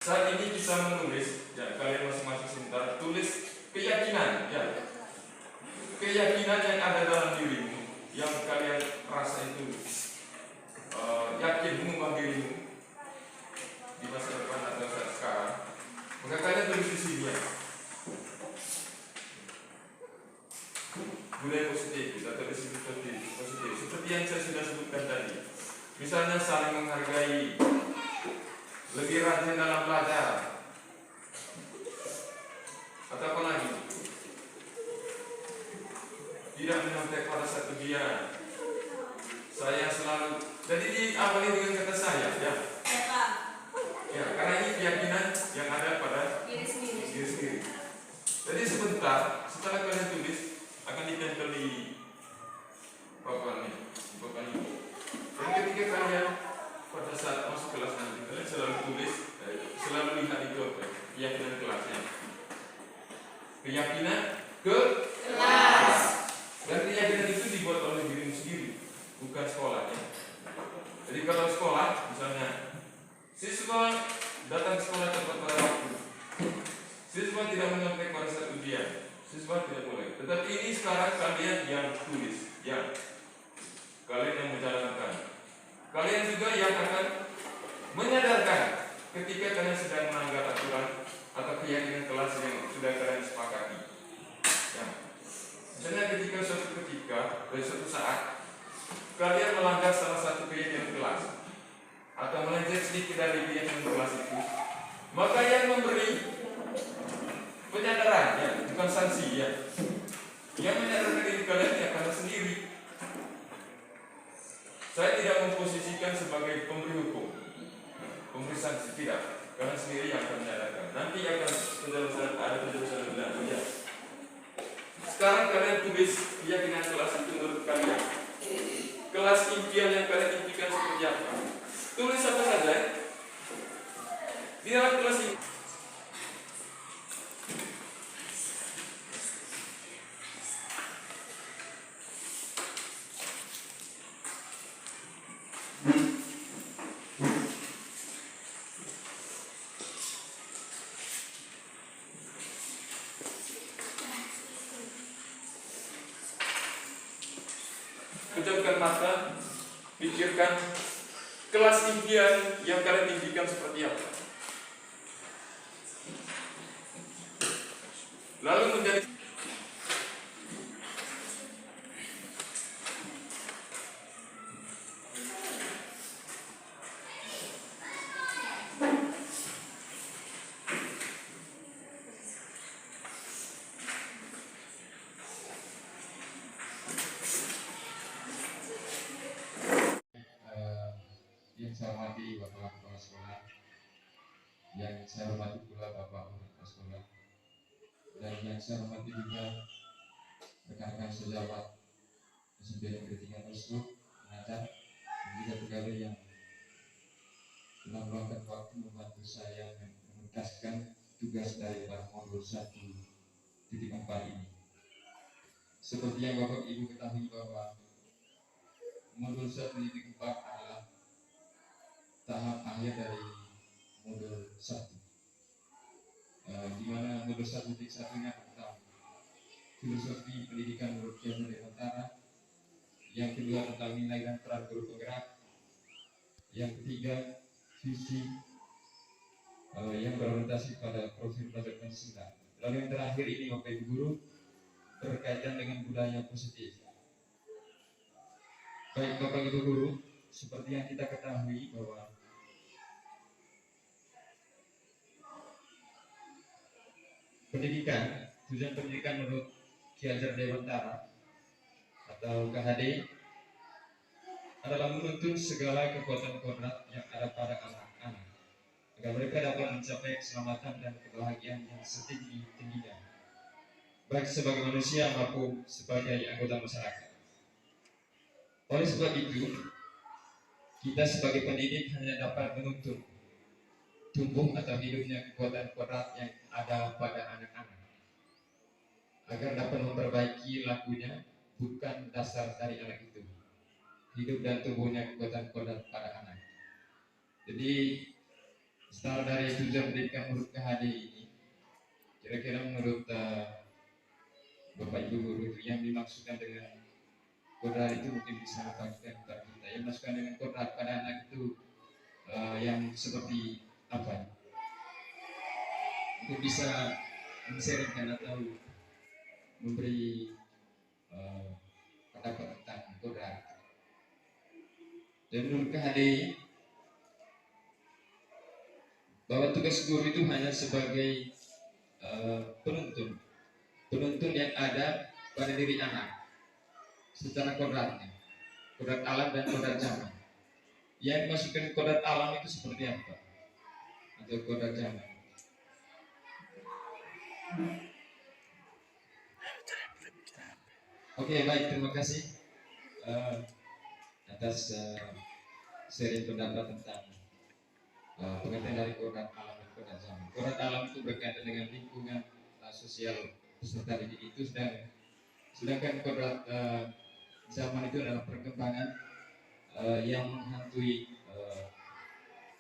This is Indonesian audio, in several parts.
Saat ini kita menulis, ya kalian masing-masing sebentar, tulis keyakinan, ya keyakinan yang ada dalam dirimu, yang kalian rasa itu yakin mengubah dirimu di masa depan atau saat sekarang. Maka kalian tulis di sini ya. Budaya positif atau disiplin positif seperti yang saya sudah sebutkan tadi. Misalnya saling menghargai, lebih rajin dalam belajar, atau apa lagi? Tidak menyontek pada satu dia. Saya selalu, jadi diawali dengan kata saya, ya. Ya, karena ini keyakinan yang ada pada diri sendiri. Jadi sebentar, setelah kalian tulis, akan ditempel di papan ini. Dan ketika kalian pada saat masuk kelas nanti, kalian selalu tulis, selalu lihat itu keyakinan kelasnya. Keyakinan ke kelas. Dan keyakinan itu dibuat oleh dirimu sendiri, bukan sekolahnya. Jadi kalau sekolah, misalnya siswa datang ke sekolah tepat pada waktu, siswa tidak menyontek pada saat ujian, siswa tidak boleh. Tetapi ini sekarang kalian yang tulis, ya kalian yang menjalankan, kalian juga yang akan menyadarkan ketika kalian sedang melanggar aturan atau keyakinan kelas yang sudah kalian sepakati. Ya. Misalnya suatu saat kalian melanggar salah satu keyakinan kelas atau melenceng sedikit dari keyakinan kelas itu, maka yang memberi penyadaran, ya bukan sanksi, ya yang menyadarkan diri kalian ya kalian sendiri. Saya tidak memposisikan sebagai pemberi hukum, pemberi sanksi, tidak. Kalian sendiri yang akan menyadarkan. Nanti akan ada penjelasan lebih lanjut, ya. Sekarang kalian tulis keyakinan kelas itu menurut kalian. Kelas impian yang kalian impikan seperti apa? Tulis apa saja. Di dalam kelas ini. Pejamkan mata, pikirkan kelas impian yang kalian impikan seperti apa. Lalu menjadi yang saya hormati Bapak Kepala Sekolah, yang saya hormati pula Bapak Kepala Sekolah, dan yang saya hormati juga rekan-rekan sejawat SMP Negeri 3 tersebut, pengajar, dan juga pegawai yang telah meluangkan waktu membantu saya menuntaskan tugas dari modul 1.4 ini. Seperti yang Bapak Ibu ketahui bahwa modul 1.4 adalah tahap akhir dari modul 1, di mana modul 1.1 ini tentang filosofi pendidikan menurut Kiai Nusantara, yang kedua tentang nilai dan peran guru penggerak, yang ketiga visi yang berorientasi pada profil belajar Pancasila, lalu yang terakhir ini Bapak Ibu guru berkaitan dengan budaya positif. Baik Bapak Ibu guru, seperti yang kita ketahui bahwa tujuan pendidikan menurut Ki Hajar Dewantara atau KHD adalah menuntun segala kekuatan kodrat yang ada pada anak-anak agar mereka dapat mencapai keselamatan dan kebahagiaan yang setinggi-tingginya, baik sebagai manusia maupun sebagai anggota masyarakat. Oleh sebab itu, kita sebagai pendidik hanya dapat menuntun tumbuh atau hidupnya kekuatan kodrat yang ada pada anak-anak agar dapat memperbaiki lakunya, bukan dasar dari anak itu, hidup dan tumbuhnya kekuatan kodrat pada anak. Jadi Start dari tujuan pendidikan menurut KHD ini, kira-kira menurut Bapak Ibu guru itu yang dimaksudkan dengan kodrat itu mungkin bisa bagikan kepada kita. Yang dimaksudkan dengan kodrat pada anak itu yang seperti apa? Untuk bisa mensharingkan atau memberi pendapat tentang kodrat. Dan menurut KHD bahwa tugas guru itu hanya sebagai penuntun yang ada pada diri anak secara kodratnya, kodrat alam dan kodrat zaman. Yang dimasukkan kodrat alam itu seperti apa? Atau kodrat zaman? Oke, baik, terima kasih atas sharing pendapat tentang pengertian dari kodrat alam dan kodrat zaman. Kodrat alam itu berkaitan dengan lingkungan sosial peserta didik itu, sedangkan kodrat zaman itu adalah perkembangan yang menghantui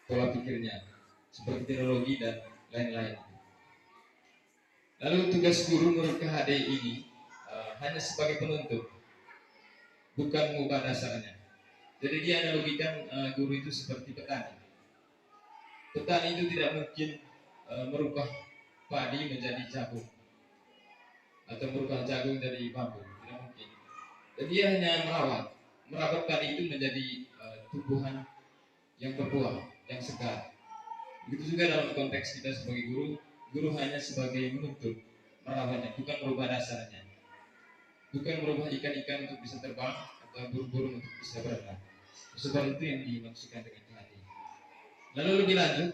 pola pikirnya seperti teknologi dan lain-lain. Lalu tugas guru menurut KHD ini hanya sebagai penuntut, bukan mengubah dasarnya. Jadi dia analogikan guru itu seperti petani. Petani itu tidak mungkin merubah padi menjadi jagung atau merubah jagung jadi bambu, tidak mungkin. Dan dia hanya merawat padi itu menjadi tumbuhan yang berbuah, yang segar. Begitu juga dalam konteks kita sebagai guru hanya sebagai menuntut, merawatnya, bukan merubah dasarnya, bukan merubah ikan-ikan untuk bisa terbang atau burung-burung untuk bisa berenang. Sebab itu yang dimaksudkan dengan hati. Lalu lebih lanjut,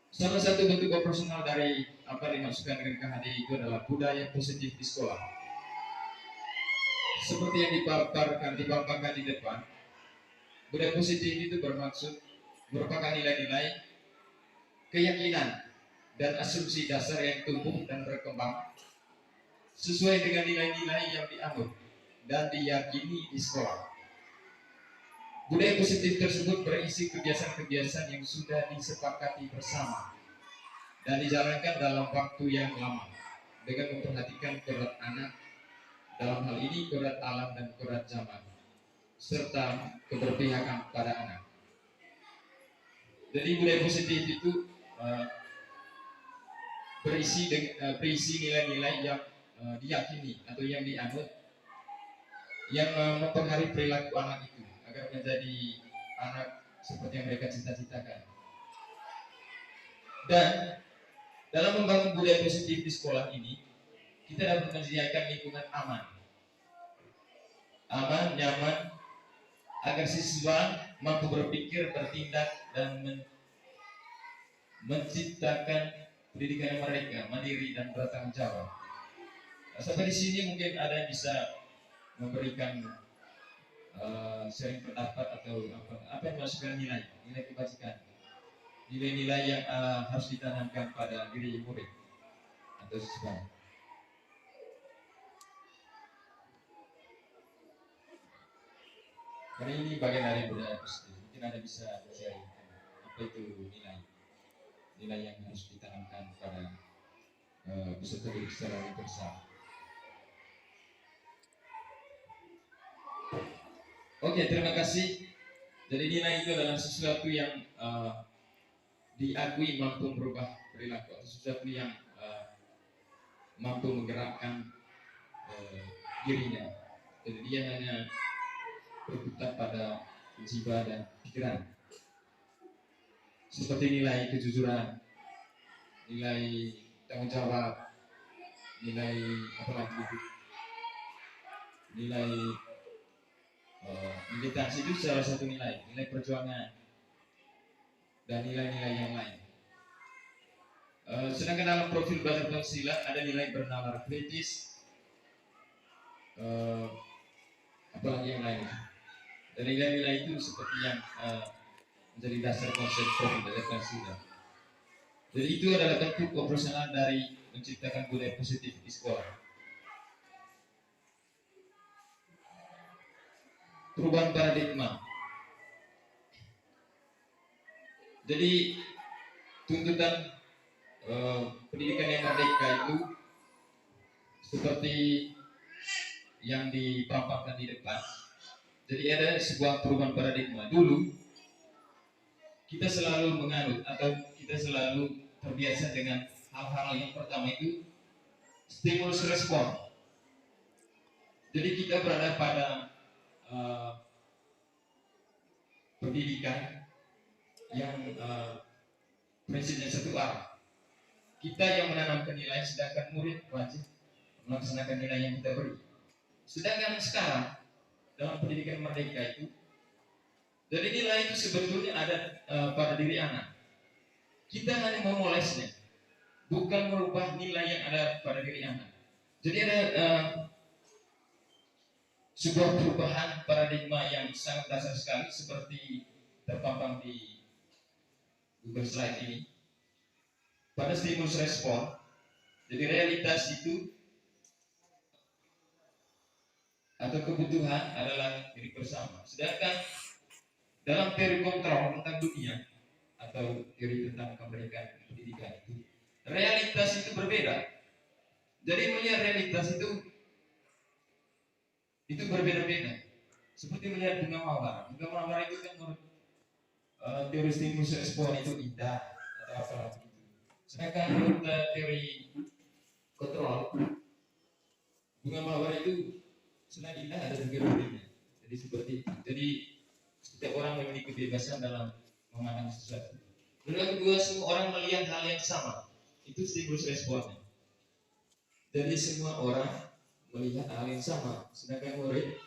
salah satu bentuk operasional dari apa yang dimaksudkan dengan KHD itu adalah budaya positif di sekolah. Seperti yang dipaparkan di depan, budaya positif itu bermaksud merupakan nilai-nilai, keyakinan, dan asumsi dasar yang tumbuh dan berkembang sesuai dengan nilai-nilai yang dianut dan diyakini di sekolah. Budaya positif tersebut berisi kebiasaan-kebiasaan yang sudah disepakati bersama dan dijalankan dalam waktu yang lama dengan memperhatikan kodrat anak, dalam hal ini kodrat alam dan kodrat zaman, serta keberpihakan pada anak. Jadi budaya positif itu berisi nilai-nilai yang diyakini atau yang dianut, yang mempengaruhi perilaku anak itu agar menjadi anak seperti yang mereka cita-citakan. Dan dalam membangun budaya positif di sekolah ini, kita dapat menyediakan lingkungan aman, nyaman, agar siswa mampu berpikir, bertindak, dan menciptakan pendidikan mereka mandiri dan bertanggung jawab. Sampai di sini mungkin ada yang bisa memberikan sharing pendapat atau apa yang dimaksudkan nilai kebajikan, nilai-nilai yang harus ditanamkan pada diri murid atau siswa. Karena ini bagian dari budaya positif, mungkin ada bisa sharing apa itu nilai yang harus ditanamkan pada peserta didik secara universal. Oke, terima kasih. Jadi nilai itu adalah sesuatu yang diakui mampu merubah perilaku, atau sesuatu yang mampu menggerakkan dirinya. Jadi dia hanya berputar pada jiwa dan pikiran. Seperti nilai kejujuran, nilai tanggung jawab, nilai apa lagi itu? Nilai militansi itu salah satu nilai perjuangan, dan nilai-nilai yang lain. Sedangkan dalam profil belajar Pancasila ada nilai bernalar kritis, apalagi yang lain. Dan nilai-nilai itu seperti yang menjadi dasar konsep profil belajar Pancasila. Jadi itu adalah bentuk operasional dari menciptakan budaya positif di sekolah. Perubahan paradigma. Jadi tuntutan pendidikan yang merdeka itu seperti yang dipaparkan di depan. Jadi ada sebuah perubahan paradigma. Dulu kita selalu menganut atau kita selalu terbiasa dengan hal-hal yang pertama itu stimulus respon. Jadi kita berada pada pendidikan yang prinsipnya satu arah. Kita yang menanamkan nilai, sedangkan murid wajib melaksanakan nilai yang kita beri. Sedangkan sekarang dalam pendidikan merdeka itu, jadi nilai itu sebetulnya ada pada diri anak. Kita hanya memolesnya, bukan merubah nilai yang ada pada diri anak. Jadi ada sebuah perubahan paradigma yang sangat dasar sekali seperti terpampang di Google Slide ini. Pada stimulus respon, jadi realitas itu atau kebutuhan adalah diri bersama. Sedangkan dalam teori kontrol tentang dunia atau teori tentang kemerdekaan pendidikan itu, realitas itu berbeda. Jadi melihat realitas itu berbeda-beda. Seperti melihat bunga mawar. Bunga mawar itu kan menurut teori stimulus respon itu indah atau apa gitu. Sedangkan menurut teori kontrol, bunga mawar itu selain indah ada juga berbeda. Jadi seperti itu. Jadi setiap orang memiliki kebebasan dalam memandang sesuatu. Dan yang kedua, semua orang melihat hal yang sama. Itu stimulus responnya. Jadi semua orang melihat hal yang sama, sedangkan murid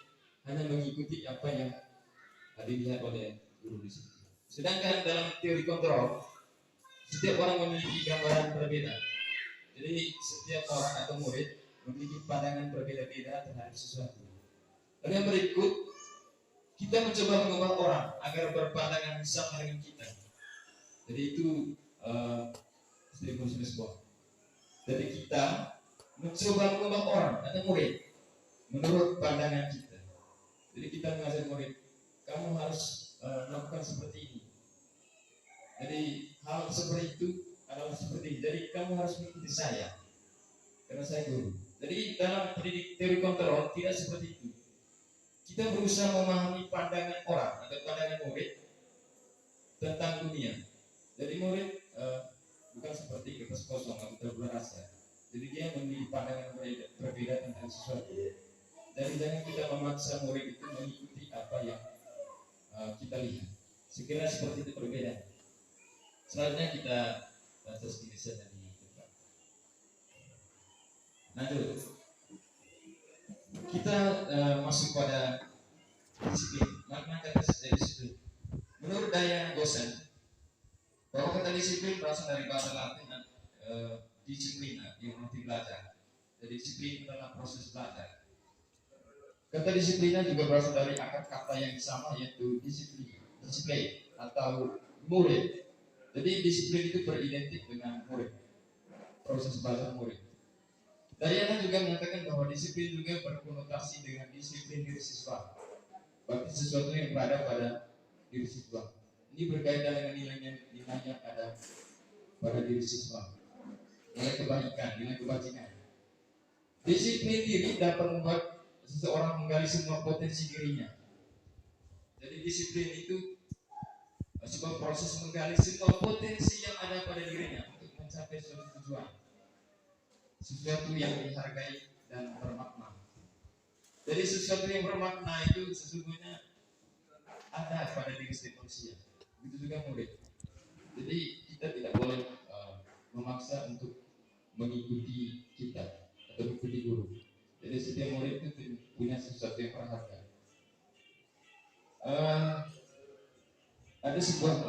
hanya mengikuti apa yang dilihat oleh guru di situ. Sedangkan dalam teori kontrol, setiap orang memiliki gambaran berbeda. Jadi setiap orang atau murid memiliki pandangan berbeda-beda terhadap sesuatu. Dan yang berikut, kita mencoba mengubah orang agar berpandangan sama dengan kita. Jadi itu stimulus respon. Jadi kita mencoba mengubah orang atau murid menurut pandangan kita. Jadi kita mengajar murid, kamu harus melakukan seperti ini. Jadi hal seperti itu adalah seperti ini. Jadi kamu harus mengikuti saya karena saya guru. Jadi dalam pendidik teori kontrol tidak seperti itu. Kita berusaha memahami pandangan orang atau pandangan murid tentang dunia. Jadi murid bukan seperti kertas kosong atau tabula rasa. Jadi dia memiliki pandangan berbeda tentang sesuatu. Jadi jangan kita memaksa murid itu mengikuti apa yang kita lihat. Sekiranya seperti itu berbeda. Selanjutnya kita baca sedikit saja di depan. Lanjut. Kita masuk pada disiplin. Makna kata disiplin. Menurut Diana Gosen, bahwa kata disiplin berasal dari bahasa Latin disiplina, yang arti belajar. Jadi disiplin adalah proses belajar. Kata disiplina juga berasal dari akar kata yang sama, yaitu disiplin atau murid. Jadi disiplin itu beridentik dengan murid, proses belajar murid. Diana juga menyatakan bahwa disiplin juga berkonotasi dengan disiplin diri siswa. Berarti sesuatu yang berada pada diri siswa. Ini berkaitan dengan nilai yang ada pada diri siswa. Nilai kebaikan, nilai kebajikan. Disiplin diri dapat membuat seseorang menggali semua potensi dirinya. Jadi disiplin itu sebuah proses menggali semua potensi yang ada pada dirinya untuk mencapai suatu tujuan, sesuatu yang dihargai dan bermakna. Jadi sesuatu yang bermakna itu sesungguhnya ada pada diri setiap manusia. Begitu juga murid. Jadi kita tidak boleh memaksa untuk mengikuti kita atau mengikuti guru. Jadi setiap murid itu punya sesuatu yang berharga. Ada sebuah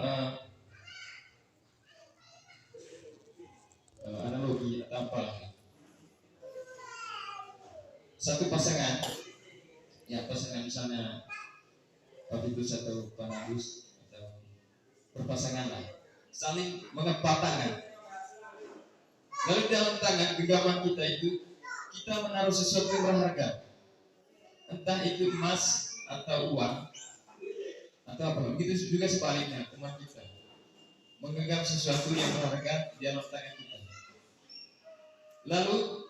analogi atau apalah. Satu pasangan, ya pasangan misalnya Papitus atau Panabus atau berpasangan lah, saling mengepal tangan. Lalu dalam tangan genggaman kita itu kita menaruh sesuatu yang berharga, entah itu emas atau uang atau apa. Begitu juga sebaliknya teman kita. menggenggam sesuatu yang berharga di dalam tangan kita, lalu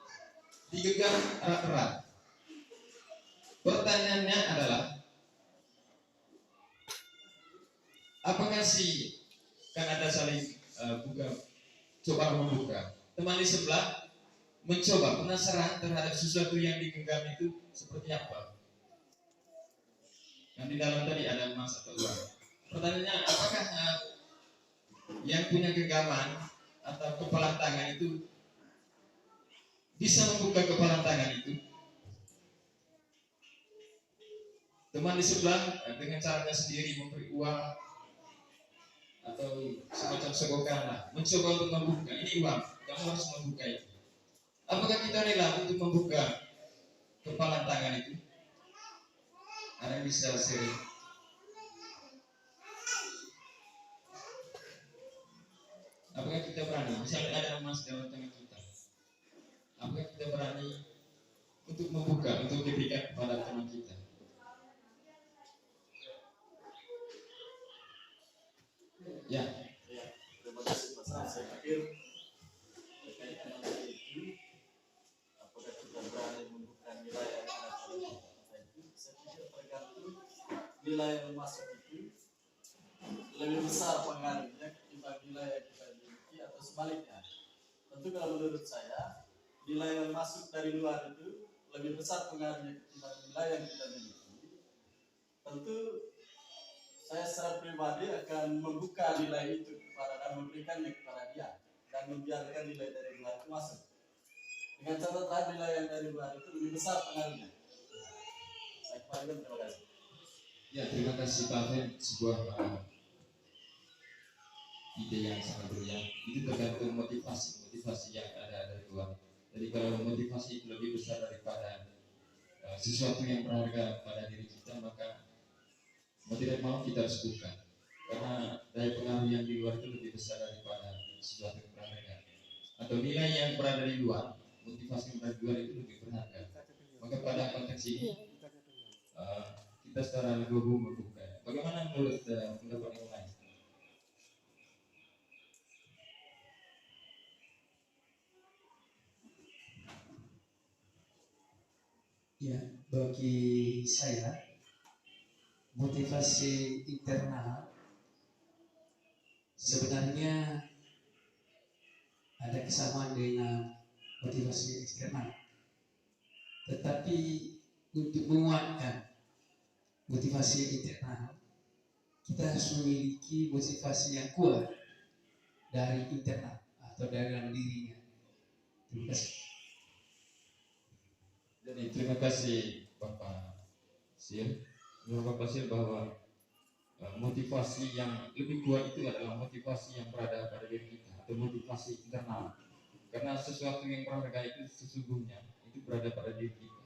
digenggam erat-erat. Pertanyaannya adalah, apakah kan ada saling coba membuka. Teman di sebelah mencoba penasaran terhadap sesuatu yang digenggam itu seperti apa. Yang di dalam tadi ada emas atau uang. Pertanyaannya, apakah yang punya genggaman atau kepalan tangan itu bisa membuka kepalan tangan itu? Teman di sebelah dengan caranya sendiri memberi uang atau semacam segokan mencoba untuk membuka. Ini uang, kamu harus membuka itu. Apakah kita rela untuk membuka kepalan tangan itu? Ada yang bisa sering. Apakah kita berani? Misalnya ada emas dalam tangan kita, apakah kita berani untuk membuka, untuk diberikan kepada teman kita? Ya. Terima kasih Mas. Saya pikir terkait dengan itu, apakah kita berani membuka nilai yang ada pada kita itu, saya pikir tergantung nilai yang masuk itu lebih besar pengaruhnya ketimbang nilai yang kita miliki atau sebaliknya. Tentu kalau menurut saya, nilai yang masuk dari luar itu lebih besar pengaruhnya ketimbang nilai yang kita miliki. Tentu saya secara pribadi akan membuka nilai itu kepada dan memberikannya kepada dia dan membiarkan nilai dari luar itu masuk. Dengan catatan nilai yang dari luar itu lebih besar pengaruhnya. Saya kembalikan, terima kasih. Ya, terima kasih Pak Fen. Sebuah ide yang sangat brilian. Itu tergantung motivasi yang ada dari luar. Jadi kalau motivasi itu lebih besar daripada sesuatu yang berharga pada diri kita, maka mau tidak mau kita harus buka, karena daya pengaruh yang di luar itu lebih besar daripada sesuatu yang berharga, atau nilai yang berada di luar, motivasi yang berada di luar itu lebih berharga. Maka pada konteks ini kita secara legowo membuka. Bagaimana menurut pendapat yang lain? Ya, bagi saya motivasi internal sebenarnya ada kesamaan dengan motivasi eksternal, tetapi untuk menguatkan motivasi internal kita harus memiliki motivasi yang kuat dari internal atau dari dalam dirinya. Terima kasih. Jadi terima kasih Bapak Sil. Menurut Bapak Sil bahwa motivasi yang lebih kuat itu adalah motivasi yang berada pada diri kita, atau motivasi internal. Karena sesuatu yang berharga itu sesungguhnya itu berada pada diri kita,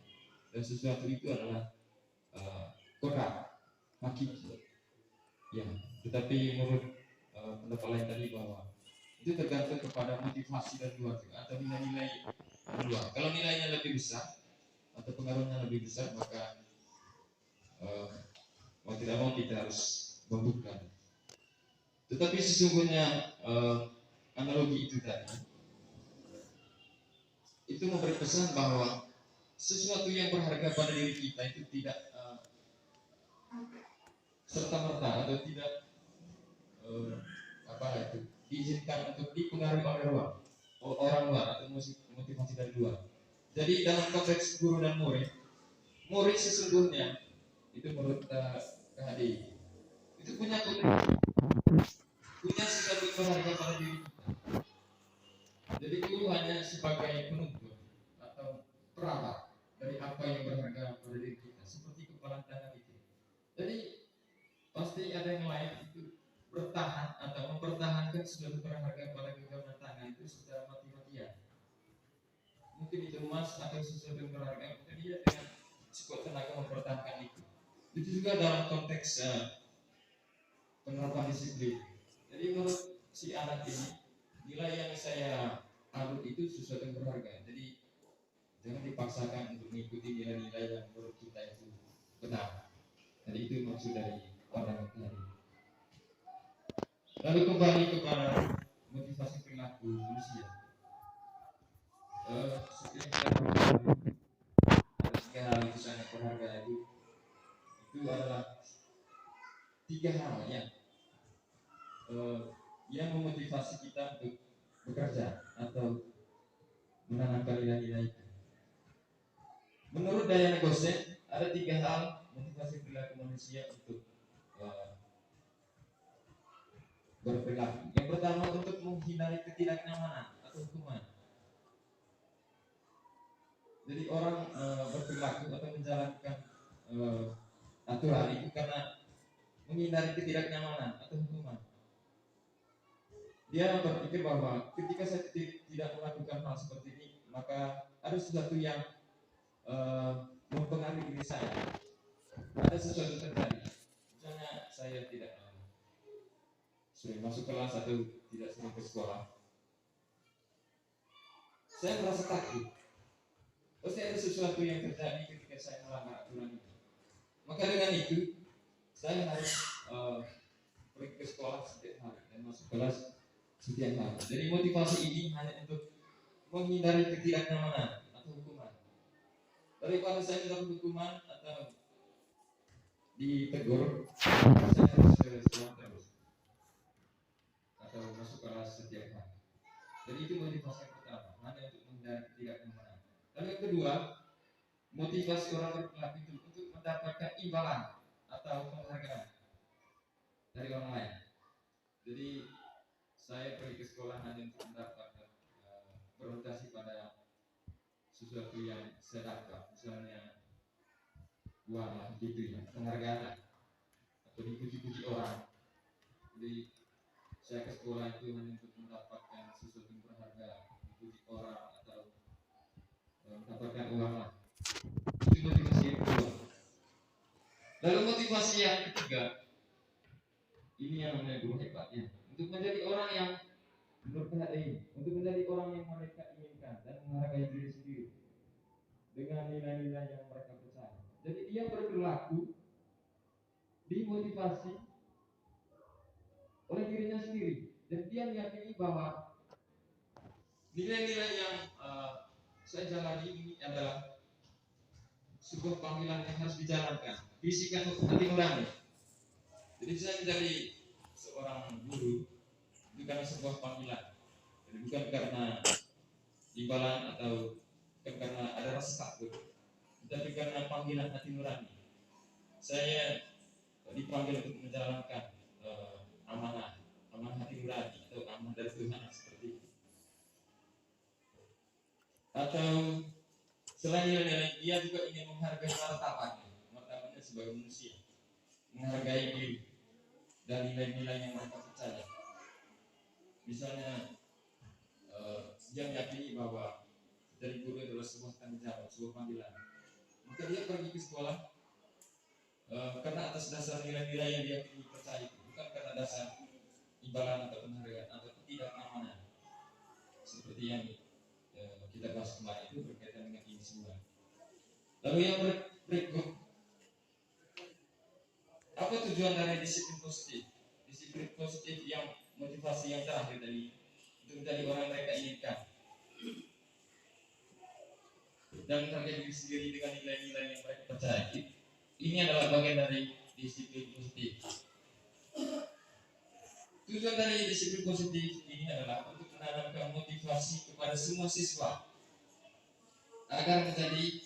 dan sesuatu itu adalah kodak hakiki. Ya, tetapi menurut pendapat lain tadi bahwa itu tergantung kepada motivasi dari luar juga, atau nilai-nilai luar. Kalau nilainya lebih besar atau pengaruhnya lebih besar, maka mau tidak mau kita harus membuka. Tetapi sesungguhnya analogi itu tadi itu memberi pesan bahwa sesuatu yang berharga pada diri kita itu tidak serta-merta atau tidak diizinkan untuk dipengaruhi oleh orang luar atau motivasi dari luar. Jadi dalam konteks guru dan murid sesungguhnya itu menurut KHDI itu punya sesuatu yang berharga pada diri kita. Jadi guru hanya sebagai penuntut atau perawat dari apa yang berharga pada diri kita, seperti kepala tangan itu. Jadi pasti ada yang lain itu bertahan atau mempertahankan sesuatu berharga pada genggaman tangan itu secara mati-matian. Mungkin itu emas atau sesuatu yang berharga, mungkin dia dengan sekuat tenaga mempertahankan itu. Itu juga dalam konteks penerapan disiplin. Jadi menurut si anak ini, nilai yang saya anut itu sesuatu yang berharga. Jadi jangan dipaksakan untuk mengikuti nilai-nilai yang menurut kita itu benar. Jadi itu maksud dari pandangan tadi. Lalu kembali kepada motivasi perilaku manusia. Seperti yang kita katakan, ada tiga hal itu sangat berharga itu adalah tiga hal yang memotivasi kita untuk bekerja atau menanamkan nilai-nilai itu. Menurut Diana Gosen, ada tiga hal motivasi perilaku manusia untuk berperilaku. Yang pertama, untuk menghindari ketidaknyamanan atau hukuman. Jadi orang berperilaku atau menjalankan aturan itu karena menghindari ketidaknyamanan atau hukuman. Dia berpikir bahwa ketika saya tidak melakukan hal seperti ini, maka ada sesuatu yang mempengaruhi diri saya. Ada sesuatu terjadi. Misalnya saya tidak sering masuk kelas atau tidak sering ke sekolah. Saya merasa takut. Pasti ada sesuatu yang terjadi ketika saya melanggar aturan itu. Maka dengan itu, saya harus pergi ke sekolah setiap hari dan masuk kelas setiap hari. Jadi motivasi ini hanya untuk menghindari ketidaknyamanan atau hukuman. Daripada saya mendapat hukuman atau ditegur, saya harus ke sekolah terus atau masuk kelas setiap hari. Jadi itu motivasi yang pertama, hanya untuk menghindari ketidaknyamanan. Lalu yang kedua, motivasi orang berperilaku itu untuk mendapatkan imbalan atau penghargaan dari orang lain. Jadi saya pergi ke sekolah hanya untuk mendapatkan berorientasi pada sesuatu yang saya dapat, misalnya uang gitu ya, penghargaan atau dipuji-puji orang. Jadi saya ke sekolah itu hanya untuk mendapatkan sesuatu yang berharga, dipuji orang atau mendapatkan uang lah. Itu motivasi yang kedua. Lalu motivasi yang ketiga, ini yang namanya guru hebatnya, untuk menjadi orang yang berkah, untuk menjadi orang yang mereka inginkan dan menghargai diri sendiri dengan nilai-nilai yang mereka percaya. Jadi dia berperilaku dimotivasi oleh dirinya sendiri dan dia meyakini bahwa nilai-nilai yang saya jalani ini adalah sebuah panggilan yang harus dijalankan, bisikan hati nurani. Jadi saya menjadi seorang guru itu karena sebuah panggilan, jadi bukan karena imbalan atau bukan karena ada rasa takut, tapi karena panggilan hati nurani. Saya dipanggil untuk menjalankan amanah hati nurani atau amanah dari Tuhan seperti itu. Atau selain nilai, dia juga ingin menghargai martabatnya sebagai manusia, menghargai diri dan nilai-nilai yang mereka percaya. Misalnya dia meyakini bahwa dari guru adalah sebuah tanggung jawab, sebuah panggilan. Maka dia pergi ke sekolah karena atas dasar nilai-nilai yang dia percaya itu, bukan karena dasar imbalan atau penghargaan atau ketidaknyamanan seperti yang kita bahas kemarin itu berkaitan dengan ini semua. Lalu yang berikut, apa tujuan dari disiplin positif? Disiplin positif yang motivasi yang terakhir tadi untuk menjadi orang yang mereka inginkan dan menghargai diri sendiri dengan nilai-nilai yang mereka percaya. Ini adalah bagian dari disiplin positif. Tujuan dari disiplin positif ini adalah untuk menanamkan motivasi kepada semua siswa agar menjadi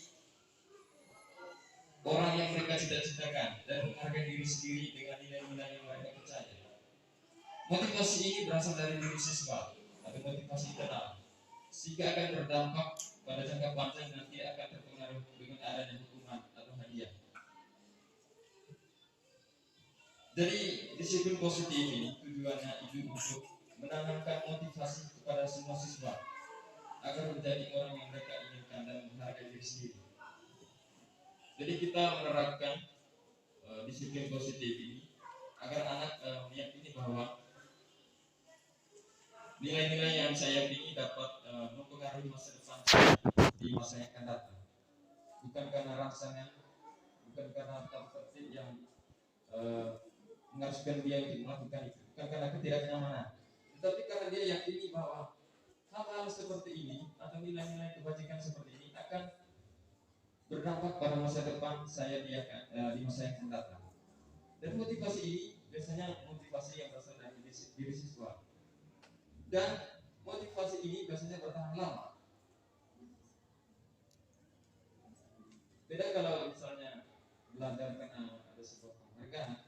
orang yang mereka cita-citakan dan menghargai diri sendiri dengan nilai-nilai yang mereka percaya. Motivasi ini berasal dari diri siswa atau motivasi internal, sehingga akan berdampak pada jangka panjang dan tidak akan terpengaruh dengan adanya hukuman atau hadiah. Jadi disiplin positif ini tujuannya itu untuk menanamkan motivasi kepada semua siswa agar menjadi orang yang mereka inginkan dan menghargai diri sendiri. Jadi kita menerapkan disiplin positif ini agar anak meyakini bahwa nilai-nilai yang saya yakini dapat mempengaruhi masa depan di masa yang akan datang. Bukan karena rangsangan, bukan karena tertib yang mengharuskan dia untuk melakukan itu, bukan karena ketidaknyamanan, tetapi karena dia yakini bahwa hal-hal seperti ini atau nilai-nilai kebajikan seperti ini akan berdampak pada masa depan saya di masa yang akan datang. Dan motivasi ini biasanya motivasi yang berasal dari diri siswa. Dan motivasi ini biasanya bertahan lama. Beda kalau misalnya belajar karena ada sebuah penghargaan,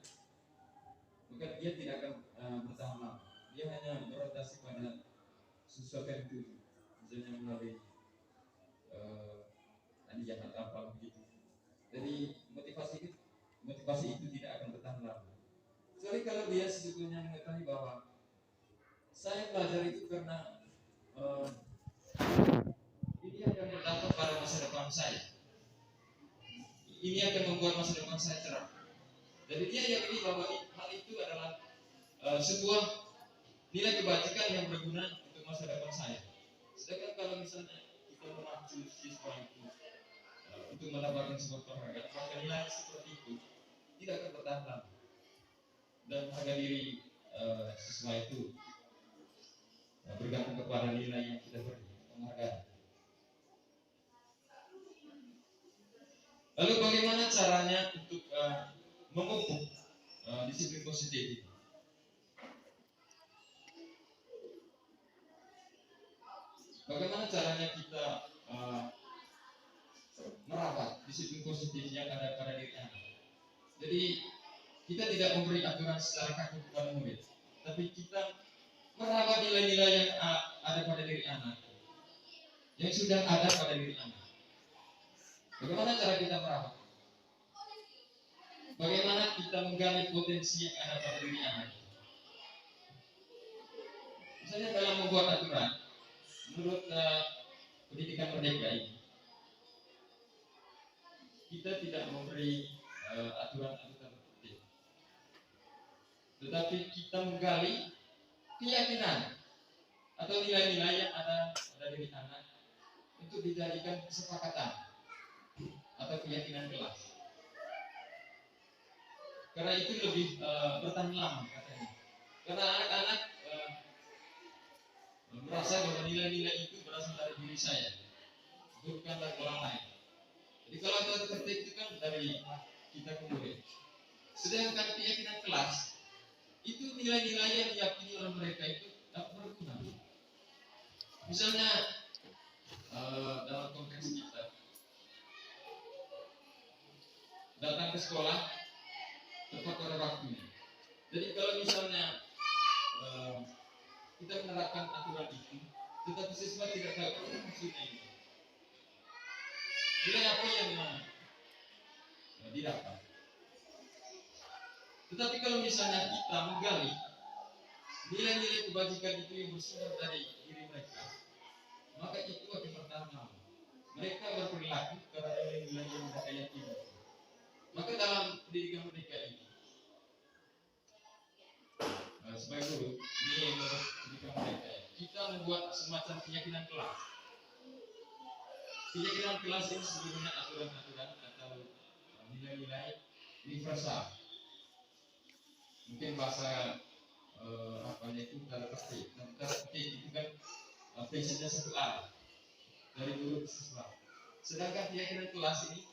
maka dia tidak akan bertahan lama. Dia hanya berorientasi pada sesuatu yang dituju, misalnya melalui hadiah atau apa begitu. Jadi motivasi itu tidak akan bertahan lama. Kecuali kalau dia sebetulnya mengetahui bahwa saya belajar itu karena ini akan berdampak pada masa depan saya. Ini akan membuat masa depan saya cerah. Jadi dia yakini bahwa hal itu adalah sebuah nilai kebajikan yang berguna untuk masa depan saya. Sedangkan kalau misalnya kita memacu siswa itu untuk mendapatkan sebuah penghargaan, maka nilai seperti itu tidak akan bertahan lama. Dan harga diri siswa itu bergantung kepada nilai yang kita beri, penghargaan. Lalu bagaimana caranya untuk memupuk disiplin positif itu? Bagaimana caranya kita merawat disiplin positif yang ada pada diri anak? Jadi kita tidak memberi aturan secara kaku kepada murid, tapi kita merawat nilai-nilai yang ada pada diri anak, yang sudah ada pada diri anak. Bagaimana cara kita merawat? Bagaimana kita menggali potensi yang ada pada diri anak? Misalnya dalam membuat aturan, menurut pendidikan merdeka ini, kita tidak memberi aturan-aturan tertentu, tetapi kita menggali keyakinan atau nilai-nilai yang ada pada diri anak untuk dijadikan kesepakatan atau keyakinan kelas. Karena itu lebih bertahan lama katanya. Karena anak-anak merasa bahwa nilai-nilai itu berasal dari diri saya, bukan dari orang lain. Jadi kalau itu tertib itu kan dari kita kemudian. Sedangkan keyakinan kelas itu nilai-nilai yang diyakini oleh mereka itu dapat berguna. Misalnya dalam konteks kita datang ke sekolah tepat pada waktunya. Jadi kalau misalnya kita menerapkan aturan itu, tetapi siswa tidak tahu maksudnya itu, nilai apa yang didapat. Tetapi kalau misalnya kita menggali nilai-nilai kebajikan itu yang bersumber dari diri mereka, maka itu akan bertahan lama. Mereka berperilaku karena nilai-nilai yang mereka yakini. Maka dalam pendidikan merdeka ini, sebagai guru, ini yang menurut pendidikan merdeka, kita membuat semacam keyakinan kelas. Keyakinan kelas ini sebenarnya aturan-aturan atau nilai-nilai universal. Mungkin bahasa apanya itu tanda petik. Tanda petik itu kan passionnya satu A dari guru ke siswa. Sedangkan keyakinan kelas ini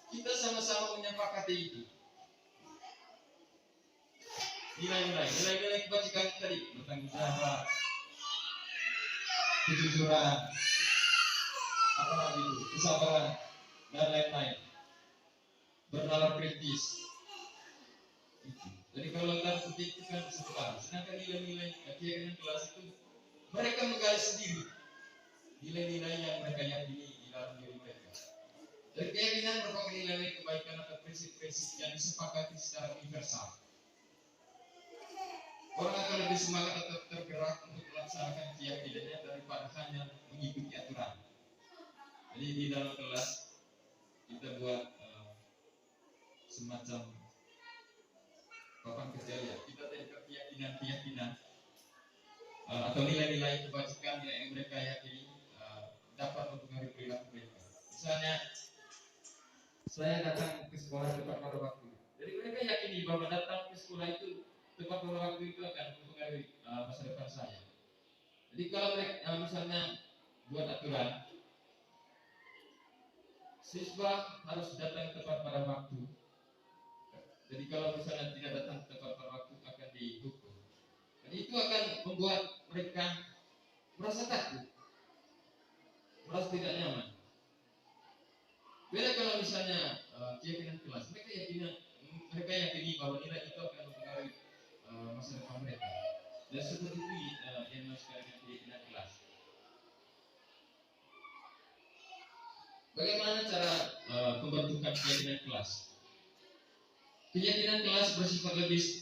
kita sama-sama menyepakati itu. Nilai-nilai kebajikan tadi, bertanggung jawab, kejujuran, apa lagi itu, kesabaran dan lain-lain, bernalar kritis. Jadi kalau tanda petik itu kan sesuatu. Sedangkan nilai-nilai keyakinan kelas itu mereka menggali sendiri nilai-nilai yang mereka yakini di dalam diri mereka. Dan keyakinan merupakan nilai kebaikan atau prinsip-prinsip yang disepakati secara universal. Orang akan lebih semangat atau tergerak untuk melaksanakan keyakinannya daripada hanya mengikuti aturan. Jadi di dalam kelas kita buat semacam papan kerja ya. Kita tadi keyakinan atau nilai-nilai kebajikan yang mereka yakini dapat mempengaruhi perilaku mereka. Misalnya saya datang ke sekolah tepat pada waktu. Jadi mereka yakini bahwa datang ke sekolah itu tepat pada waktu itu akan mempengaruhi masa depan saya. Jadi kalau mereka misalnya buat aturan, siswa harus datang tepat pada waktu. Jadi kalau misalnya tidak datang tepat pada waktu akan dihukum. Dan itu akan membuat mereka merasa takut, merasa tidak nyaman. Beda kalau misalnya keyakinan kelas, mereka yakini bahwa nilai itu akan mempengaruhi masa depan mereka. Dan seperti itu yang dimaksudkan dengan keyakinan kelas. Bagaimana cara pembentukan keyakinan kelas? Keyakinan kelas bersifat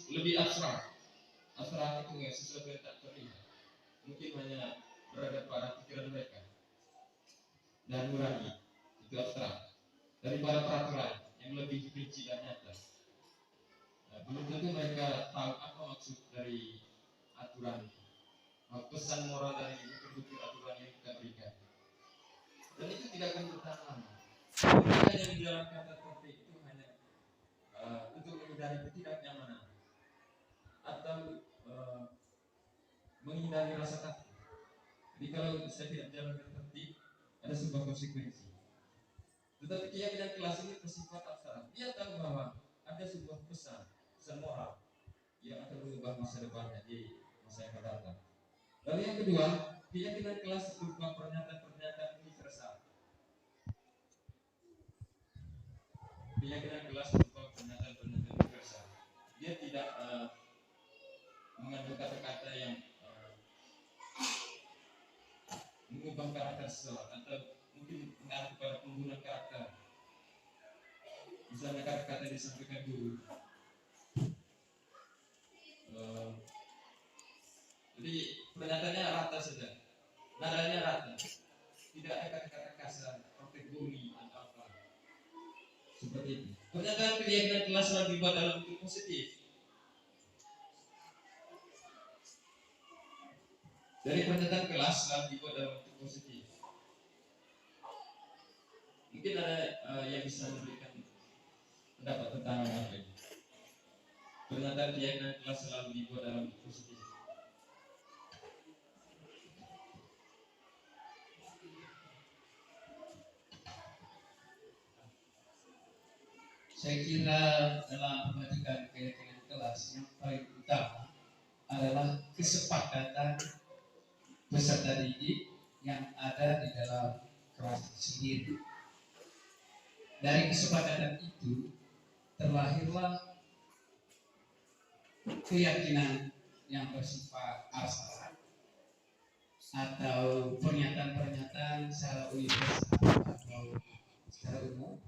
lebih abstrak. Abstrak itu sesuatu yang tak terlihat. Mungkin hanya berada pada pikiran mereka dan nurani, itu abstrak. Daripada peraturan yang lebih rinci dan nyata. Belum tentu mereka tahu apa maksud dari aturan, pesan moral dari butir-butir aturan yang kita berikan. Dan itu tidak akan bertahan lama. Mereka yang menjalankan tertentu itu hanya untuk menghindari ketidaknyamanan atau menghindari rasa takut. Jadi kalau saya tidak menjalankan tertib, ada sebuah konsekuensi. Tetapi keyakinan kelas ini bersifat abstrak. Dia tahu bahwa ada sebuah pesan moral yang akan mengubah masa depannya di masa yang akan datang. Lalu yang kedua, keyakinan kelas berupa pernyataan-pernyataan universal. Keyakinan kelas berupa pernyataan-pernyataan universal. Dia tidak mengandung kata-kata yang mengubah karakter seseorang atau mungkin mengarah kepada pembunuhan karakter. Misalnya kata-kata yang disampaikan guru. Jadi pernyataannya rata saja, nadanya rata, tidak ada kata-kata kasar, kategori atau apa. Seperti itu. Pernyataan keyakinan kelas selalu dibuat dalam bentuk positif. Dari pernyataan kelas selalu dibuat dalam bentuk positif. Mungkin ada yang bisa memberikan pendapat tentang apa ini. Pernyataan keyakinan kelas selalu dibuat dalam bentuk positif. Saya kira dalam pembentukan keyakinan kelas yang paling utama adalah kesepakatan peserta didik yang ada di dalam kelas sendiri. Dari kesepakatan itu terlahirlah keyakinan yang bersifat abstrak atau pernyataan-pernyataan secara universal atau secara umum.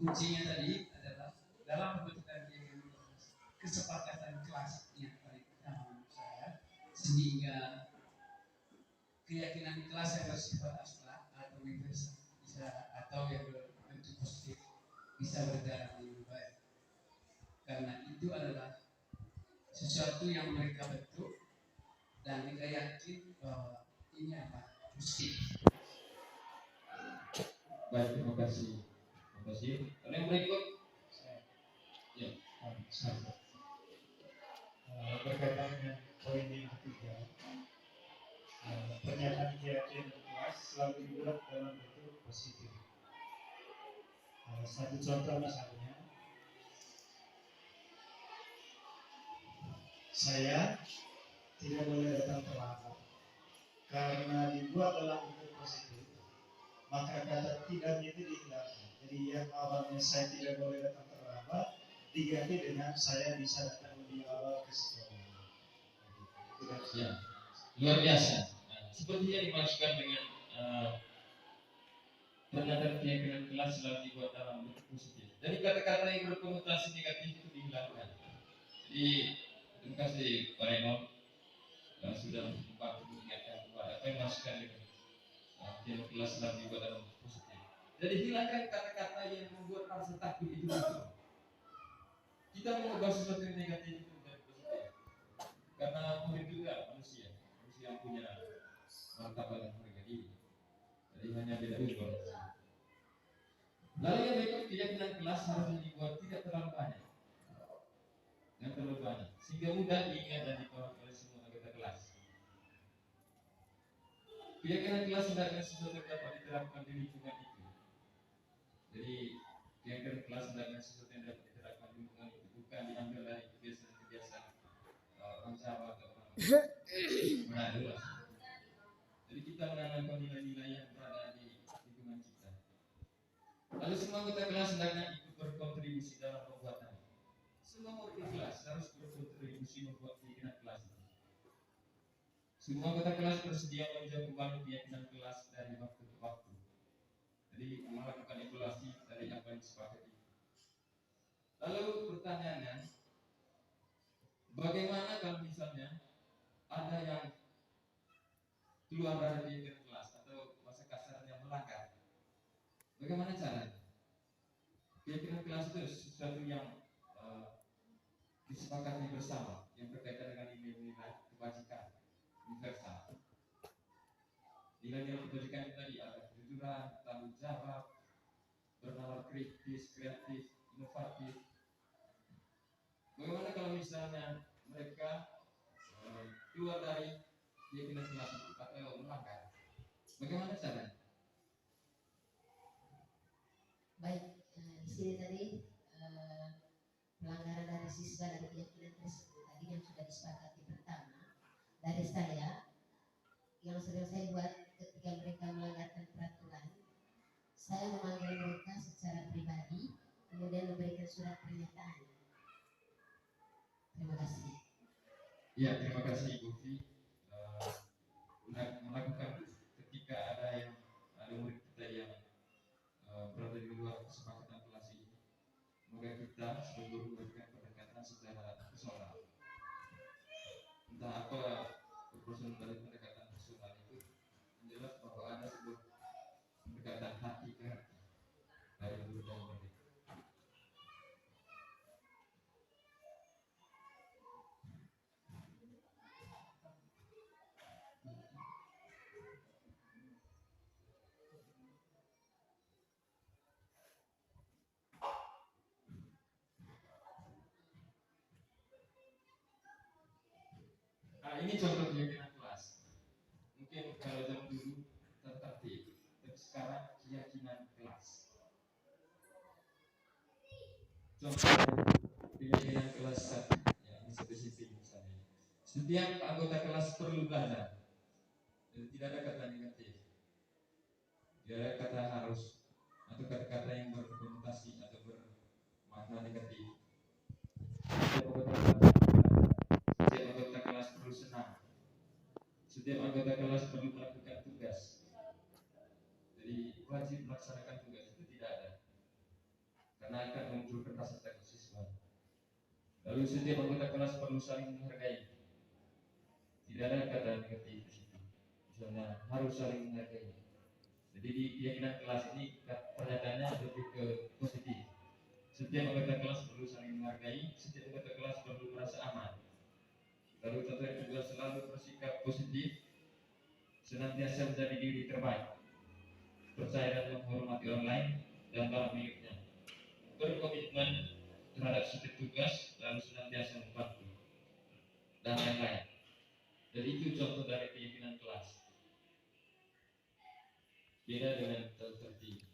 Kuncinya tadi adalah dalam pembentukan kesepakatan kelas yang paling utama menurut saya, sehingga keyakinan kelas yang bersifat abstrak atau universal bisa atau yang berbentuk positif bisa berjalan dengan baik, karena itu adalah sesuatu yang mereka bentuk dan mereka yakin bahwa ini adalah positif. Baik, terima kasih. Terima kasih. Yang berikut, ya, berkaitan dengan poin yang ketiga, pernyataan keyakinan kelas selalu dibuat dalam bentuk positif. Satu contoh misalnya, saya tidak boleh datang terlambat. Karena dibuat dalam bentuk positif, maka kata tidak itu dihilangkan. Jadi yang awalnya saya tidak boleh datang terlambat diganti dengan saya bisa datang lebih awal ke sekolah. ya, luar biasa. Seperti yang dimaksudkan dengan pernyataan keyakinan kelas selalu dibuat dalam bentuk positif. Jadi kata-kata yang berkonotasi negatif itu dihilangkan. Jadi terima kasih Pak Reno sudah membantu mengingatkan kepada apa yang dimaksudkan dengan keyakinan kelas selalu dibuat dalam bentuk positif. Jadi hilangkan kata-kata yang membuat rasa takut itu muncul. Kita mengubah sesuatu yang negatif itu menjadi positif. Karena murid juga manusia yang punya martabat dan harga diri. Jadi hanya beda umur. Lalu yang berikut, keyakinan kelas harus dibuat tidak terlalu banyak. yang terlalu banyak sehingga mudah diingat dan dipahami oleh semua anggota kelas. Keyakinan kelas hendaknya sesuatu yang dapat diterapkan di lingkungan itu. Jadi keyakinan kelas hendaknya sesuatu yang dapat diterapkan di lingkungan itu, bukan diambil dari kebiasaan-kebiasaan orang Jawa atau orang Manado lah. Jadi kita menanamkan nilai-nilai yang berada di lingkungan kita. Lalu semua anggota kelas hendaknya ikut berkontribusi dalam pembuatan. Semua murid kelas harus berkontribusi membuat keyakinan kelas. Semua anggota kelas bersedia meninjau kembali keyakinan kelas dari waktu ke waktu. Jadi melakukan evaluasi dari apa yang disepakati. Lalu pertanyaannya, bagaimana kalau misalnya ada yang keluar dari keyakinan kelas atau bahasa kasarnya melanggar? Bagaimana caranya? Keyakinan kelas itu sesuatu yang disepakati bersama yang berkaitan dengan nilai-nilai kebajikan universal. Nilai-nilai kebajikan itu tadi ada kejujuran, tanggung jawab, bernalar kritis, kreatif, inovatif. Bagaimana kalau misalnya mereka keluar dari keyakinan kelas itu atau melanggar? Bagaimana caranya? Baik, di sini tadi pelanggaran dari siswa dari keyakinan tersebut tadi yang sudah disepakati pertama dari saya yang sering saya buat ketika mereka melanggarkan peraturan, saya memanggil mereka secara pribadi kemudian memberikan surat pernyataan. Terima kasih. Ya, terima kasih Ibu Fi. Melakukan ketika ada murid kita yang berada di luar kesepakatan kelas ini, maka kita sebagai guru memberikan pendekatan secara personal. Entah apa personal dari pendekatan personal itu, jelas bahwa ada sebuah pendekatan hati ke hati dari guru dan murid. Nah, ini contoh keyakinan kelas. Mungkin kalau zaman dulu tertertib, tapi sekarang keyakinan kelas. Contoh keyakinan kelas satu, ya ini spesifik misalnya. Setiap anggota kelas perlu belajar. Jadi tidak ada kata negatif, tidak ada kata harus atau kata-kata yang berkonotasi atau bermakna negatif. Setiap anggota kelas perlu senang. Setiap anggota kelas perlu melakukan tugas. Jadi wajib melaksanakan tugas itu tidak ada, karena akan memunculkan rasa takut siswa. Lalu setiap anggota kelas perlu saling menghargai. Tidak ada kata negatif di situ. Misalnya harus saling menghargai. Jadi di keyakinan kelas ini pernyataannya lebih ke positif. Setiap anggota kelas perlu saling menghargai. Setiap anggota kelas perlu merasa aman. Lalu contoh yang kedua, selalu bersikap positif, senantiasa menjadi diri terbaik, percaya dan menghormati orang lain dan dalam miliknya, berkomitmen terhadap setiap tugas, lalu senantiasa membantu dan lain-lain. Jadi itu contoh dari keyakinan kelas. Beda dengan tertib.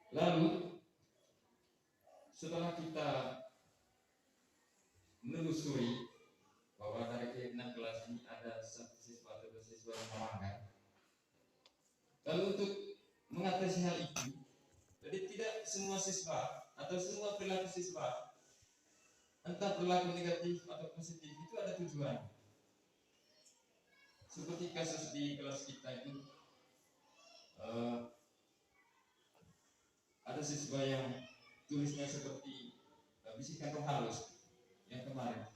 Lalu setelah kita menelusuri bahwa dari keyakinan kelas ini ada satu siswa atau dua siswa yang melanggar, lalu untuk mengatasi hal itu, jadi tidak semua siswa atau semua perilaku siswa, entah perilaku negatif atau positif, itu ada tujuan. Seperti kasus di kelas kita itu, ada siswa yang tulisnya seperti bisikan roh halus yang kemarin.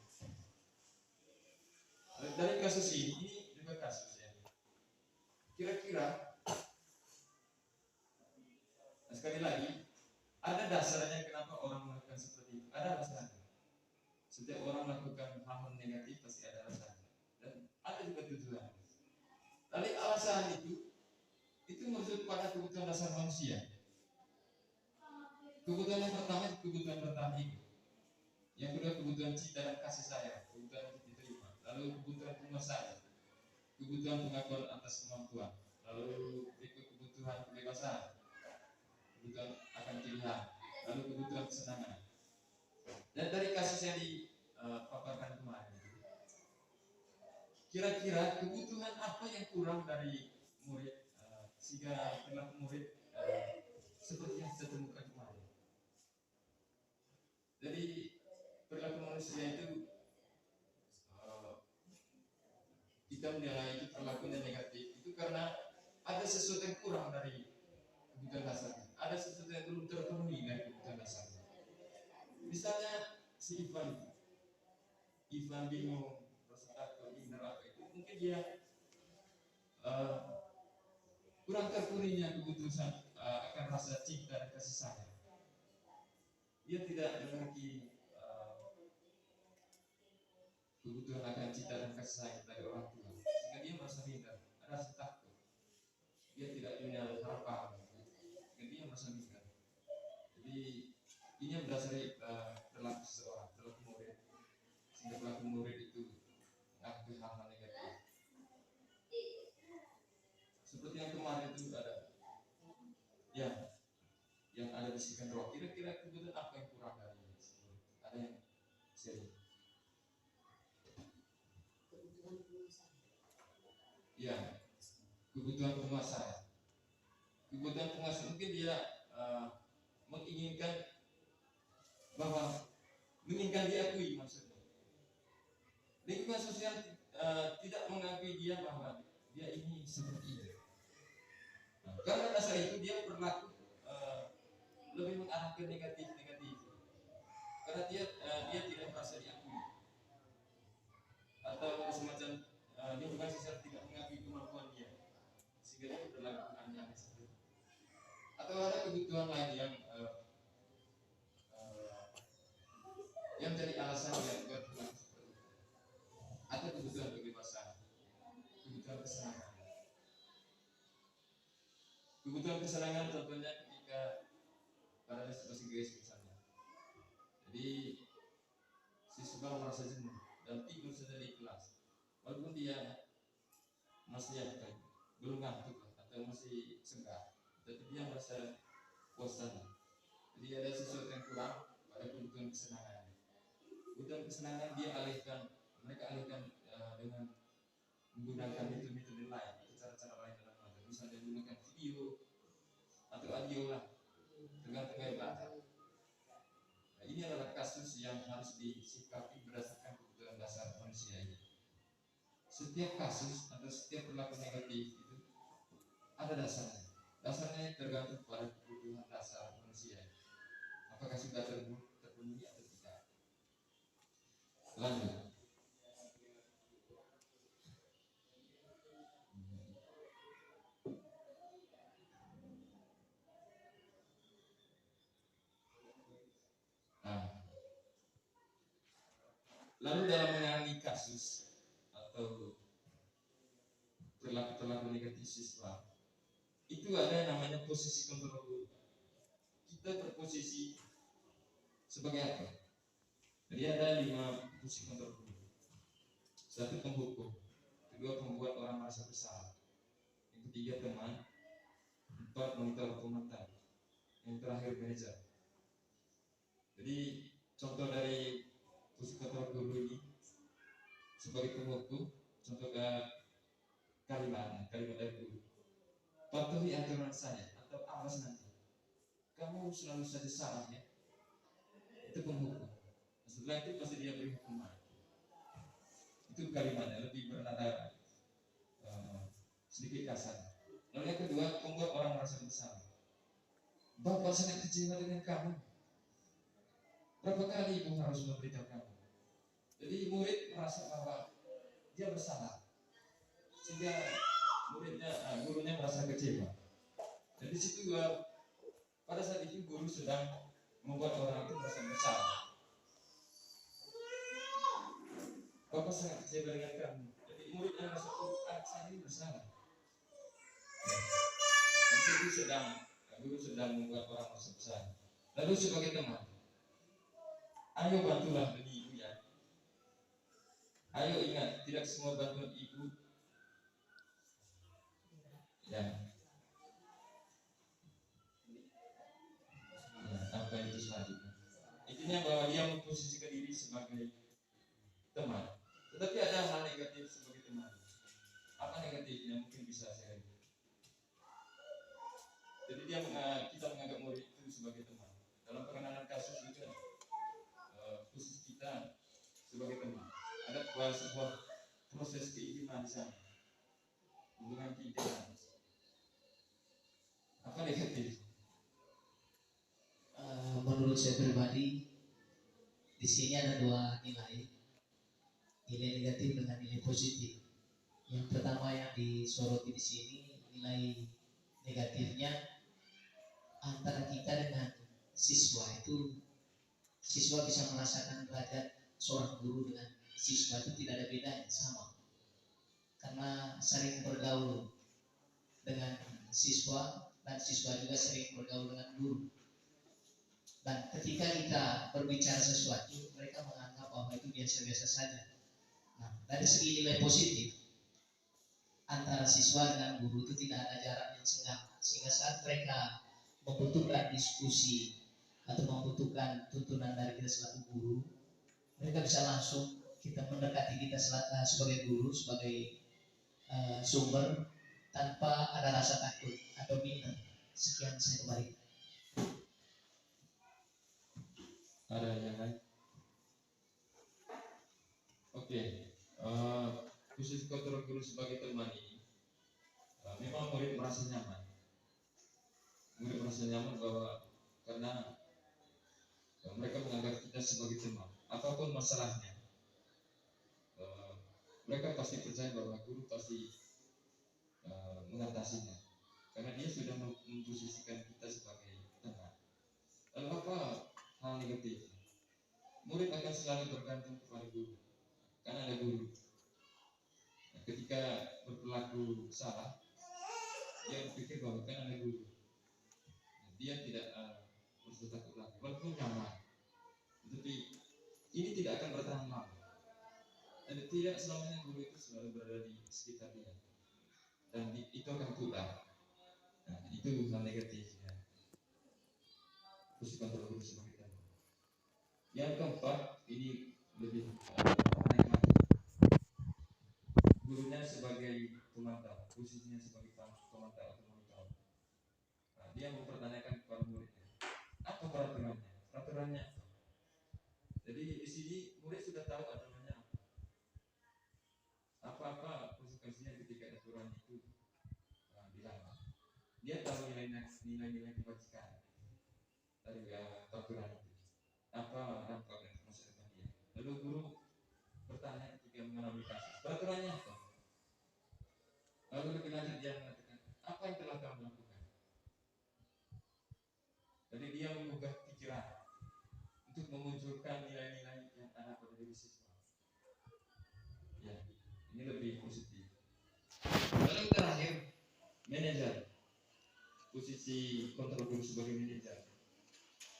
Dari kasus ini juga kasus ya. Kira-kira, nah sekali lagi, ada dasarnya kenapa orang melakukan seperti itu. Ada alasannya. Setiap orang melakukan hal-hal negatif pasti ada alasannya. Dan ada juga tujuan. Tapi alasan itu merujuk pada kebutuhan dasar manusia. Kebutuhan yang pertama itu kebutuhan bertahan hidup. Yang kedua kebutuhan cinta dan kasih sayang, kebutuhan untuk diterima. Lalu kebutuhan penguasaan, kebutuhan pengakuan atas kemampuan. Lalu berikut kebutuhan kebebasan, kebutuhan akan pilihan. Lalu kebutuhan kesenangan. Dan dari kasus yang dipaparkan kemarin, kira-kira kebutuhan apa yang kurang dari murid sehingga perilaku murid seperti yang kita temukan kemarin. Jadi perilaku manusia itu kita menilai itu perilakunya negatif itu karena ada sesuatu yang kurang dari kebutuhan dasarnya, ada sesuatu yang belum terpenuhi dari kebutuhan dasarnya. Misalnya si Ivan bingung, rasa takut, minder apa itu, mungkin dia kurang terpenuhinya kebutuhan akan rasa cinta dan kasih sayang. Dia tidak memiliki kebutuhan akan cinta dan kasih sayang dari orang tua, sehingga dia merasa minder, ada rasa takut. Dia tidak punya harapan, sehingga dia merasa minder. Jadi ini yang berdasari perilaku seseorang, perilaku murid, sehingga perilaku murid itu mengakui hal-hal negatif. Seperti yang kemarin itu ada, ya, yang ada bisikan roh. Kira-kira kebutuhan apa yang kurang dari ini? Ada yang seri? Kebutuhan penguasaan. Ya, kebutuhan penguasaan. Kebutuhan penguasaan mungkin dia menginginkan diakui maksudnya. Lingkungan sosial tidak mengakui dia bahwa dia ini seperti itu. Nah, karena dasar itu dia berlaku lebih mengarah ke negatif. Karena dia tidak merasa diakui atau semacam lingkungan sosial tidak mengakui kemampuan dia, sehingga dia berlaku aneh-aneh seperti itu. Atau ada kebutuhan lain yang jadi alasan dia buat berlaku seperti itu. Atau kebutuhan kebebasan, kebutuhan kesenangan. Kebutuhan kesenangan contohnya ketika pada situasi guys misalnya. Jadi siswa merasa jenuh dan tidur saja di kelas, walaupun dia masih belum ngantuk atau masih senggang, tapi dia merasa bosan. Jadi ada sesuatu yang kurang pada kebutuhan kesenangan. Kebutuhan kesenangan mereka alihkan dengan menggunakan metode lain atau cara-cara lain dalam belajar, misalnya menggunakan video atau audio lah, tergantung gaya belajar. Nah, ini adalah kasus yang harus disikapi berdasarkan kebutuhan dasar manusia ini. Setiap kasus atau setiap perilaku negatif itu ada dasarnya. Dasarnya tergantung pada kebutuhan dasar manusia. Apakah sudah terpenuhi atau tidak. Lanjut. Lalu dalam menangani kasus atau perilaku negatif siswa, itu ada namanya posisi kontrol guru. Kita berposisi sebagai apa? Jadi ada 5 posisi kontrol guru. 1 penghukum, kedua pembuat orang merasa bersalah, yang ketiga teman, 4 monitor komentar, yang terakhir manajer. Jadi contoh dari posisi kontrol guru ini sebagai penghukum, contoh kalimat dari guru. Patuhi aturan saya atau awas nanti. Kamu selalu saja salah ya. Itu penghukum. Setelah itu pasti dia beri hukuman. Itu kalimatnya lebih bernada sedikit kasar. Lalu yang kedua, membuat orang merasa bersalah. Bapak sangat kecewa dengan kamu. Berapa kali ibu harus memberitahu kamu? Jadi murid merasa bahwa dia bersalah, sehingga gurunya merasa kecewa. Dan di situ pada saat itu guru sedang membuat orang itu merasa bersalah. Bapak sangat kecewa dengan kamu. Jadi muridnya merasa anak saya ini bersalah. Guru sedang membuat orang merasa besar. Lalu sebagai teman, ayo bantulah demi ibu ya. Ayo ingat, tidak semua bantuan ibu ya. Apa itu selanjutnya? Intinya bahwa dia memposisikan diri sebagai teman. Tetapi ada hal negatif sebagai teman. Apa negatifnya? Mungkin bisa saya. Jadi kita menganggap murid itu sebagai teman. Dalam penanganan kasus juga khusus kita sebagai teman. Ada sebuah proses keintiman di sana. Hubungan keintiman. Apa negatif? Menurut saya pribadi, di sini ada dua nilai negatif dengan nilai positif. Yang pertama yang disoroti di sini nilai negatifnya antara kita dengan siswa itu, siswa bisa merasakan derajat seorang guru dengan siswa itu tidak ada bedanya, sama, karena sering bergaul dengan siswa dan siswa juga sering bergaul dengan guru. Dan ketika kita berbicara sesuatu, mereka menganggap bahwa itu biasa-biasa saja. Nah, dari segi nilai positif, antara siswa dengan guru itu tidak ada jarak yang senggang, sehingga saat mereka membutuhkan diskusi atau membutuhkan tuntunan dari kita selaku guru, mereka bisa langsung kita mendekati kita sebagai guru, sebagai sumber, tanpa ada rasa takut atau minder. Sekian, saya kembali. Ada yang lain? Oke, khusus kontrol guru sebagai teman ini, memang murid merasa nyaman. Murid merasa nyaman bahwa karena mereka menganggap kita sebagai teman, apapun masalahnya, mereka pasti percaya bahwa guru pasti mengatasinya, karena dia sudah memposisikan kita sebagai teman. Lalu apa hal negatif? Murid akan selalu bergantung kepada guru, karena ada guru. Nah, ketika berperilaku salah, dia berpikir bahwa kan ada guru. Nah, dia tidak merasa takut lagi, walaupun nyaman. Tetapi ini tidak akan bertahan lama. Dan tidak selamanya guru itu selalu berada di sekitar dia. Dan itu akan pudar. Nah, itu hal negatifnya. Terus kontrol guru sebagai teman. Yang keempat, ini lebih aneh lagi. Gurunya sebagai pemantau, posisinya sebagai pemantau atau monitor. Nah, dia mempertanyakan kepada muridnya, apa peraturannya? Peraturannya apa? Jadi di sini murid sudah tahu aturannya apa. Apa-apa konsekuensinya ketika aturan itu dilanggar. Dia tahu nilai-nilai kebajikan dari peraturan itu. Apa dampak dan masa depan dia. Lalu guru bertanya ketika mengalami kasus, peraturannya apa? Lalu lebih lanjut dia mengatakan, apa yang telah kamu lakukan? Jadi dia mengubah pikiran untuk memunculkan nilai-nilai yang ada pada diri siswa. Ya, ini lebih positif. Lalu terakhir, manajer, posisi kontrol guru sebagai manajer.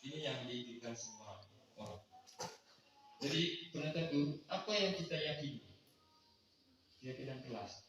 Ini yang diinginkan semua orang. Jadi penonton guru, apa yang kita yakini? Keyakinan kelas.